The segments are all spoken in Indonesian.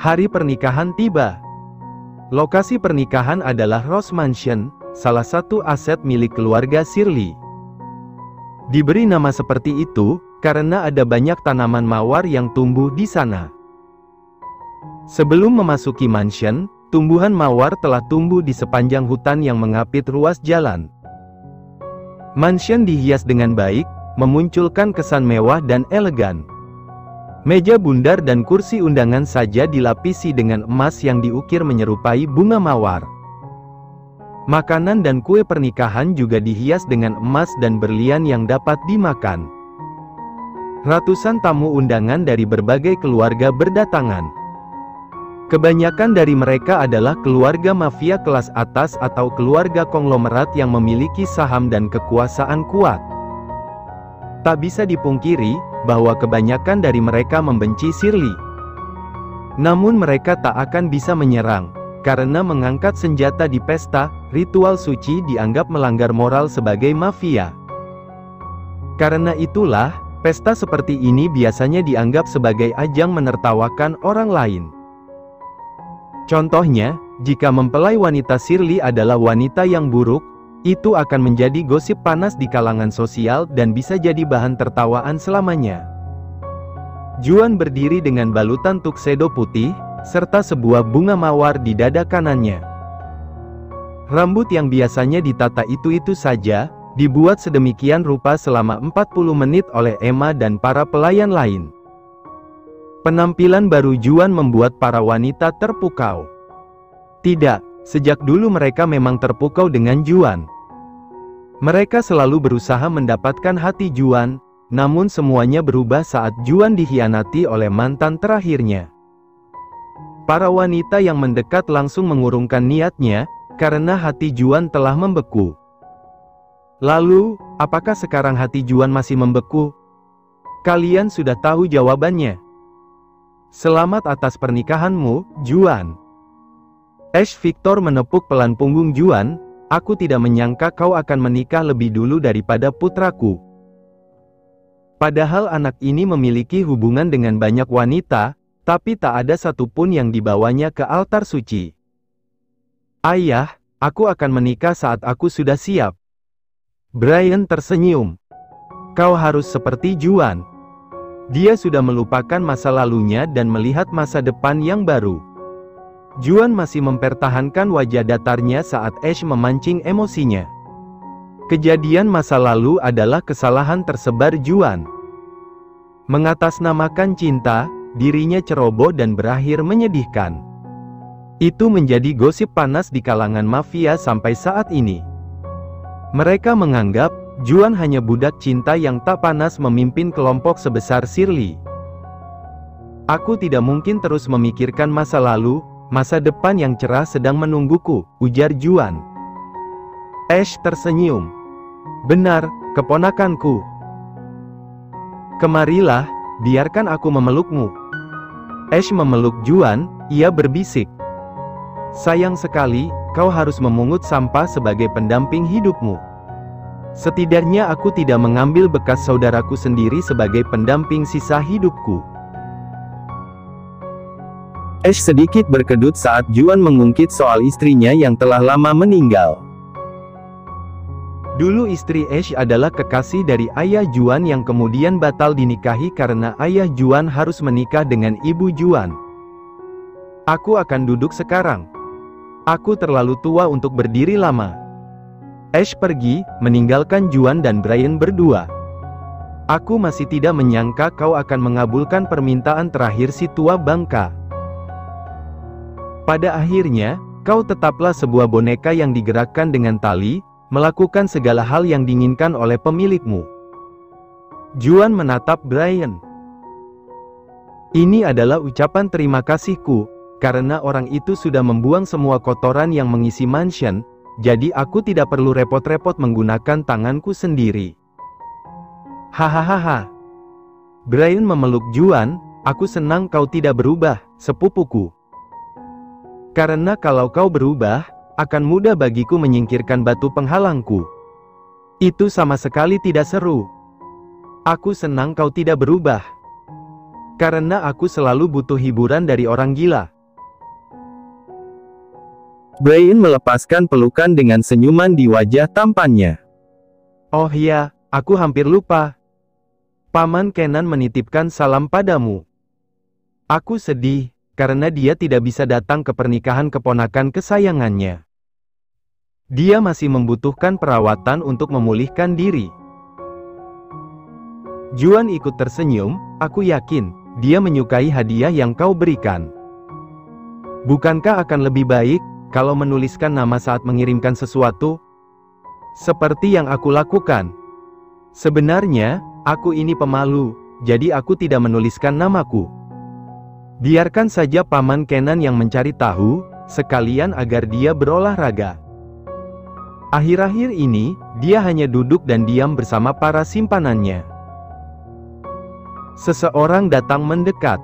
Hari pernikahan tiba. Lokasi pernikahan adalah Rose Mansion, salah satu aset milik keluarga Shirley. Diberi nama seperti itu, karena ada banyak tanaman mawar yang tumbuh di sana. Sebelum memasuki mansion, tumbuhan mawar telah tumbuh di sepanjang hutan yang mengapit ruas jalan. Mansion dihias dengan baik, memunculkan kesan mewah dan elegan. Meja bundar dan kursi undangan saja dilapisi dengan emas yang diukir menyerupai bunga mawar. Makanan dan kue pernikahan juga dihias dengan emas dan berlian yang dapat dimakan. Ratusan tamu undangan dari berbagai keluarga berdatangan. Kebanyakan dari mereka adalah keluarga mafia kelas atas atau keluarga konglomerat yang memiliki saham dan kekuasaan kuat. Tak bisa dipungkiri, bahwa kebanyakan dari mereka membenci Shirley. Namun mereka tak akan bisa menyerang, karena mengangkat senjata di pesta, ritual suci dianggap melanggar moral sebagai mafia. Karena itulah, pesta seperti ini biasanya dianggap sebagai ajang menertawakan orang lain. Contohnya, jika mempelai wanita Shirley adalah wanita yang buruk, itu akan menjadi gosip panas di kalangan sosial dan bisa jadi bahan tertawaan selamanya. Juan berdiri dengan balutan tuxedo putih, serta sebuah bunga mawar di dada kanannya. Rambut yang biasanya ditata itu-itu saja, dibuat sedemikian rupa selama 40 menit oleh Emma dan para pelayan lain. Penampilan baru Juan membuat para wanita terpukau. Tidak, sejak dulu mereka memang terpukau dengan Juan. Mereka selalu berusaha mendapatkan hati Juan, namun semuanya berubah saat Juan dikhianati oleh mantan terakhirnya. Para wanita yang mendekat langsung mengurungkan niatnya, karena hati Juan telah membeku. Lalu, apakah sekarang hati Juan masih membeku? Kalian sudah tahu jawabannya. Selamat atas pernikahanmu, Juan. Ash Victor menepuk pelan punggung Juan. Aku tidak menyangka kau akan menikah lebih dulu daripada putraku. Padahal anak ini memiliki hubungan dengan banyak wanita, tapi tak ada satupun yang dibawanya ke altar suci. Ayah, aku akan menikah saat aku sudah siap. Brian tersenyum. Kau harus seperti Juan. Dia sudah melupakan masa lalunya dan melihat masa depan yang baru. Juan masih mempertahankan wajah datarnya saat Ash memancing emosinya. Kejadian masa lalu adalah kesalahan tersebar Juan. Mengatasnamakan cinta, dirinya ceroboh dan berakhir menyedihkan. Itu menjadi gosip panas di kalangan mafia sampai saat ini. Mereka menganggap Juan hanya budak cinta yang tak panas memimpin kelompok sebesar Shirley. Aku tidak mungkin terus memikirkan masa lalu, masa depan yang cerah sedang menungguku, ujar Juan. Ash tersenyum. Benar, keponakanku. Kemarilah, biarkan aku memelukmu. Ash memeluk Juan, ia berbisik. Sayang sekali, kau harus memungut sampah sebagai pendamping hidupmu. Setidaknya aku tidak mengambil bekas saudaraku sendiri sebagai pendamping sisa hidupku. Ash sedikit berkedut saat Juan mengungkit soal istrinya yang telah lama meninggal. Dulu istri Ash adalah kekasih dari ayah Juan yang kemudian batal dinikahi karena ayah Juan harus menikah dengan ibu Juan. Aku akan duduk sekarang. Aku terlalu tua untuk berdiri lama. Ash pergi, meninggalkan Juan dan Brian berdua. Aku masih tidak menyangka kau akan mengabulkan permintaan terakhir si tua bangka. Pada akhirnya, kau tetaplah sebuah boneka yang digerakkan dengan tali, melakukan segala hal yang diinginkan oleh pemilikmu. Juan menatap Brian. Ini adalah ucapan terima kasihku, karena orang itu sudah membuang semua kotoran yang mengisi mansion, jadi aku tidak perlu repot-repot menggunakan tanganku sendiri. Hahaha. Brian memeluk Juan, aku senang kau tidak berubah, sepupuku. Karena kalau kau berubah, akan mudah bagiku menyingkirkan batu penghalangku. Itu sama sekali tidak seru. Aku senang kau tidak berubah. Karena aku selalu butuh hiburan dari orang gila. Brian melepaskan pelukan dengan senyuman di wajah tampannya. Oh ya, aku hampir lupa. Paman Kenan menitipkan salam padamu. Aku sedih, karena dia tidak bisa datang ke pernikahan keponakan kesayangannya. Dia masih membutuhkan perawatan untuk memulihkan diri. Juan ikut tersenyum, aku yakin, dia menyukai hadiah yang kau berikan. Bukankah akan lebih baik, kalau menuliskan nama saat mengirimkan sesuatu? Seperti yang aku lakukan. Sebenarnya, aku ini pemalu, jadi aku tidak menuliskan namaku. Biarkan saja Paman Kenan yang mencari tahu, sekalian agar dia berolahraga. Akhir-akhir ini, dia hanya duduk dan diam bersama para simpanannya. Seseorang datang mendekat.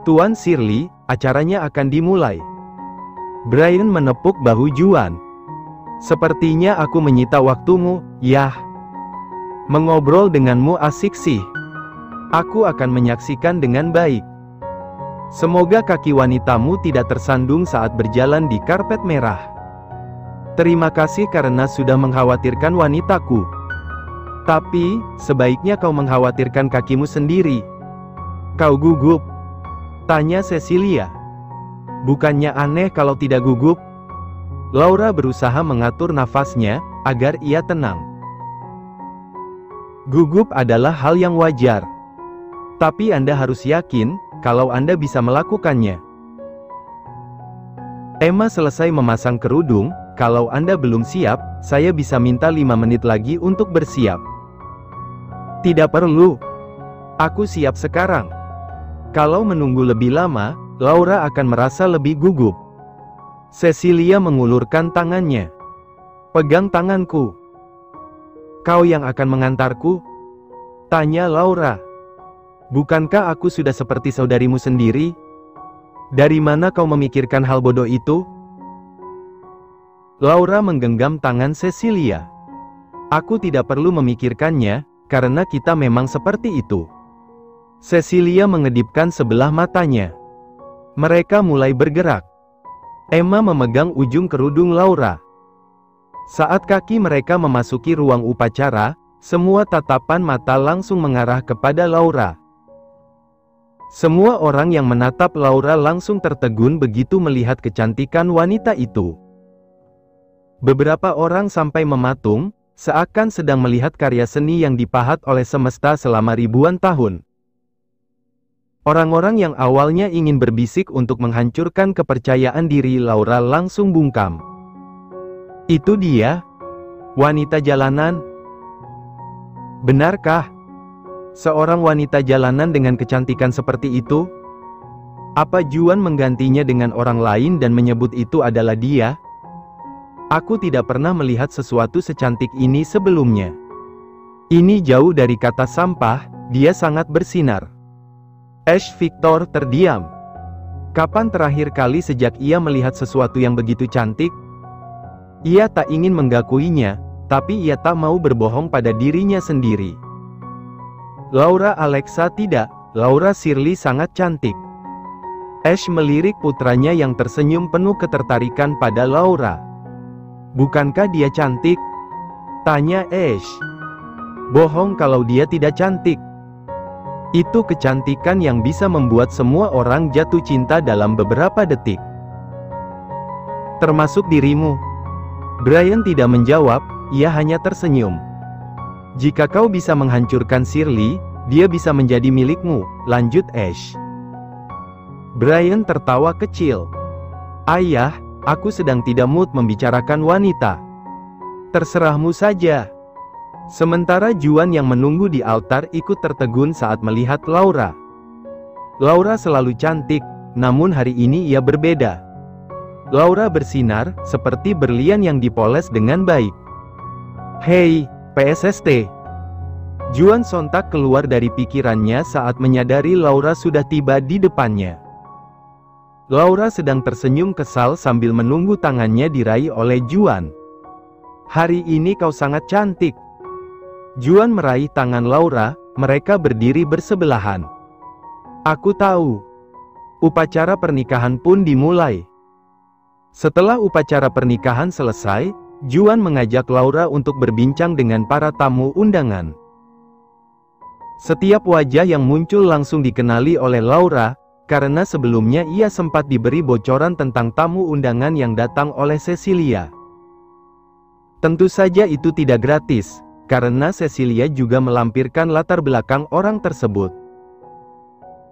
Tuan Shirley, acaranya akan dimulai. Brian menepuk bahu Juan. Sepertinya aku menyita waktumu, Yah. Mengobrol denganmu asik sih. Aku akan menyaksikan dengan baik. Semoga kaki wanitamu tidak tersandung saat berjalan di karpet merah. Terima kasih karena sudah mengkhawatirkan wanitaku. Tapi, sebaiknya kau mengkhawatirkan kakimu sendiri. Kau gugup? Tanya Cecilia. Bukannya aneh kalau tidak gugup? Laura berusaha mengatur nafasnya, agar ia tenang. Gugup adalah hal yang wajar. Tapi Anda harus yakin, kalau Anda bisa melakukannya. Emma selesai memasang kerudung, kalau Anda belum siap, saya bisa minta 5 menit lagi untuk bersiap. Tidak perlu. Aku siap sekarang. Kalau menunggu lebih lama, Laura akan merasa lebih gugup. Cecilia mengulurkan tangannya. Pegang tanganku. Kau yang akan mengantarku? Tanya Laura. Bukankah aku sudah seperti saudarimu sendiri? Dari mana kau memikirkan hal bodoh itu? Laura menggenggam tangan Cecilia. Aku tidak perlu memikirkannya, karena kita memang seperti itu. Cecilia mengedipkan sebelah matanya. Mereka mulai bergerak. Emma memegang ujung kerudung Laura. Saat kaki mereka memasuki ruang upacara, semua tatapan mata langsung mengarah kepada Laura. Semua orang yang menatap Laura langsung tertegun begitu melihat kecantikan wanita itu. Beberapa orang sampai mematung, seakan sedang melihat karya seni yang dipahat oleh semesta selama ribuan tahun. Orang-orang yang awalnya ingin berbisik untuk menghancurkan kepercayaan diri Laura langsung bungkam. Itu dia? Wanita jalanan? Benarkah? Seorang wanita jalanan dengan kecantikan seperti itu? Apa Juan menggantinya dengan orang lain dan menyebut itu adalah dia? Aku tidak pernah melihat sesuatu secantik ini sebelumnya. Ini jauh dari kata sampah, dia sangat bersinar. Ash Victor terdiam. Kapan terakhir kali sejak ia melihat sesuatu yang begitu cantik? Ia tak ingin menggakuinya, tapi ia tak mau berbohong pada dirinya sendiri. Laura Alexa tidak, Laura Shirley sangat cantik. Ash melirik putranya yang tersenyum penuh ketertarikan pada Laura. Bukankah dia cantik? Tanya Ash. Bohong kalau dia tidak cantik. Itu kecantikan yang bisa membuat semua orang jatuh cinta dalam beberapa detik. Termasuk dirimu. Brian tidak menjawab, ia hanya tersenyum. Jika kau bisa menghancurkan Shirley, dia bisa menjadi milikmu, lanjut Ash. Brian tertawa kecil. Ayah, aku sedang tidak mood membicarakan wanita. Terserahmu saja. Sementara Juan yang menunggu di altar ikut tertegun saat melihat Laura. Laura selalu cantik, namun hari ini ia berbeda. Laura bersinar, seperti berlian yang dipoles dengan baik. Hei, PSST. Juan sontak keluar dari pikirannya saat menyadari Laura sudah tiba di depannya. Laura sedang tersenyum kesal sambil menunggu tangannya diraih oleh Juan. Hari ini kau sangat cantik. Juan meraih tangan Laura, mereka berdiri bersebelahan. Aku tahu. Upacara pernikahan pun dimulai. Setelah upacara pernikahan selesai, Juan mengajak Laura untuk berbincang dengan para tamu undangan. Setiap wajah yang muncul langsung dikenali oleh Laura, karena sebelumnya ia sempat diberi bocoran tentang tamu undangan yang datang oleh Cecilia. Tentu saja itu tidak gratis, karena Cecilia juga melampirkan latar belakang orang tersebut.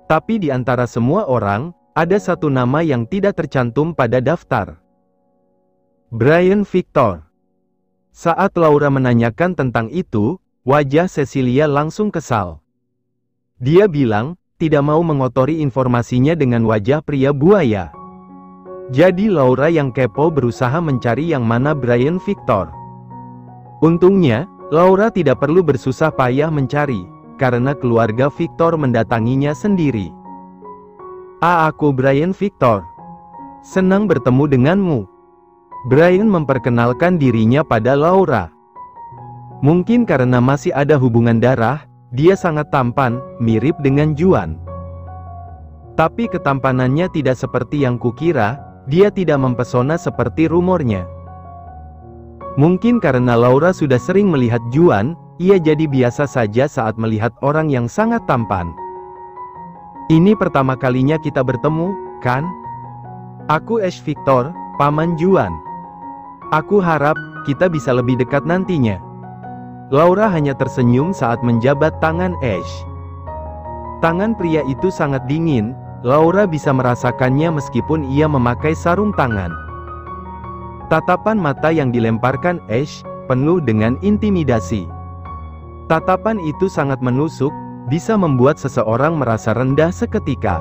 Tapi di antara semua orang, ada satu nama yang tidak tercantum pada daftar. Brian Victor. Saat Laura menanyakan tentang itu, wajah Cecilia langsung kesal. Dia bilang, tidak mau mengotori informasinya dengan wajah pria buaya. Jadi Laura yang kepo berusaha mencari yang mana Brian Victor. Untungnya, Laura tidak perlu bersusah payah mencari, karena keluarga Victor mendatanginya sendiri. Aku Brian Victor. Senang bertemu denganmu. Brian memperkenalkan dirinya pada Laura. Mungkin karena masih ada hubungan darah, dia sangat tampan, mirip dengan Juan. Tapi ketampanannya tidak seperti yang kukira, dia tidak mempesona seperti rumornya. Mungkin karena Laura sudah sering melihat Juan, ia jadi biasa saja saat melihat orang yang sangat tampan. Ini pertama kalinya kita bertemu, kan? Aku Ash Victor, paman Juan. Aku harap kita bisa lebih dekat nantinya. Laura hanya tersenyum saat menjabat tangan Ash. Tangan pria itu sangat dingin, Laura bisa merasakannya meskipun ia memakai sarung tangan. Tatapan mata yang dilemparkan Ash, penuh dengan intimidasi. Tatapan itu sangat menusuk, bisa membuat seseorang merasa rendah seketika.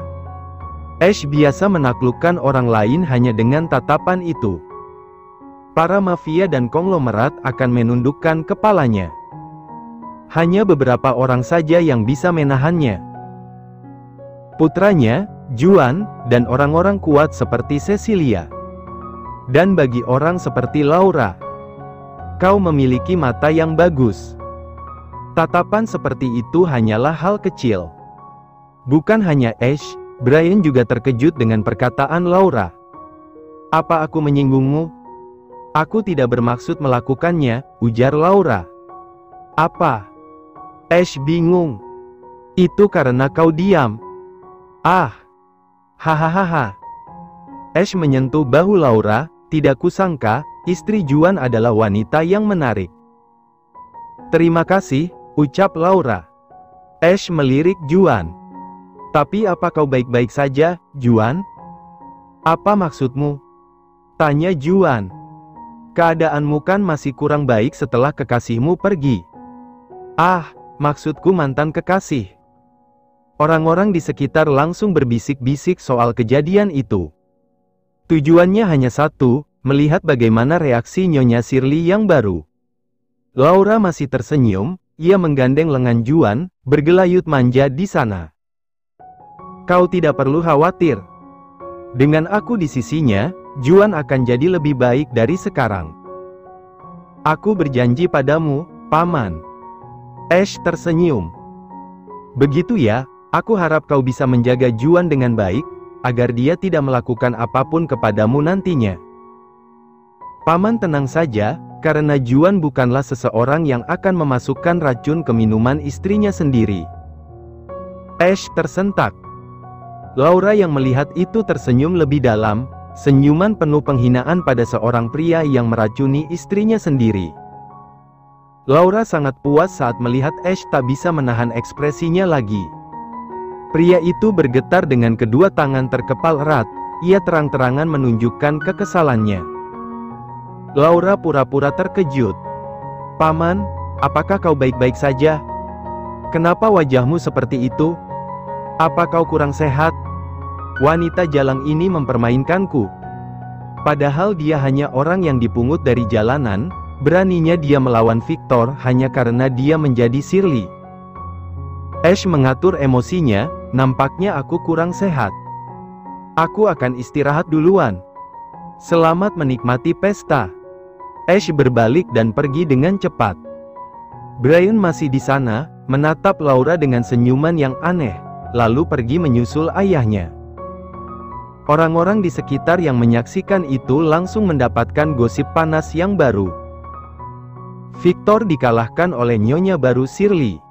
Ash biasa menaklukkan orang lain hanya dengan tatapan itu. Para mafia dan konglomerat akan menundukkan kepalanya. Hanya beberapa orang saja yang bisa menahannya. Putranya, Juan, dan orang-orang kuat seperti Cecilia. Dan bagi orang seperti Laura, kau memiliki mata yang bagus. Tatapan seperti itu hanyalah hal kecil. Bukan hanya Ash, Brian juga terkejut dengan perkataan Laura. Apa aku menyinggungmu? Aku tidak bermaksud melakukannya, ujar Laura. Apa? Ash bingung. Itu karena kau diam. Hahaha. Ash menyentuh bahu Laura, tidak kusangka, istri Juan adalah wanita yang menarik. Terima kasih, ucap Laura. Ash melirik Juan. Tapi apa kau baik-baik saja, Juan? Apa maksudmu? Tanya Juan. Keadaanmu kan masih kurang baik setelah kekasihmu pergi. Maksudku mantan kekasih. Orang-orang di sekitar langsung berbisik-bisik soal kejadian itu. Tujuannya hanya satu, melihat bagaimana reaksi Nyonya Shirley yang baru. Laura masih tersenyum, ia menggandeng lengan Juan, bergelayut manja di sana. Kau tidak perlu khawatir. Dengan aku di sisinya, Juan akan jadi lebih baik dari sekarang. Aku berjanji padamu, Paman. Ash tersenyum. Begitu ya, aku harap kau bisa menjaga Juan dengan baik, agar dia tidak melakukan apapun kepadamu nantinya. Paman tenang saja, karena Juan bukanlah seseorang yang akan memasukkan racun ke minuman istrinya sendiri. Ash tersentak. Laura yang melihat itu tersenyum lebih dalam, senyuman penuh penghinaan pada seorang pria yang meracuni istrinya sendiri. Laura sangat puas saat melihat Ash tak bisa menahan ekspresinya lagi. Pria itu bergetar dengan kedua tangan terkepal erat, ia terang-terangan menunjukkan kekesalannya. Laura pura-pura terkejut. Paman, apakah kau baik-baik saja? Kenapa wajahmu seperti itu? Apa kau kurang sehat? Wanita jalang ini mempermainkanku. Padahal dia hanya orang yang dipungut dari jalanan, beraninya dia melawan Victor hanya karena dia menjadi Shirley. Ash mengatur emosinya, nampaknya aku kurang sehat. Aku akan istirahat duluan. Selamat menikmati pesta. Ash berbalik dan pergi dengan cepat. Brian masih di sana, menatap Laura dengan senyuman yang aneh. lalu pergi menyusul ayahnya. Orang-orang di sekitar yang menyaksikan itu langsung mendapatkan gosip panas yang baru. Victor dikalahkan oleh nyonya baru Shirley.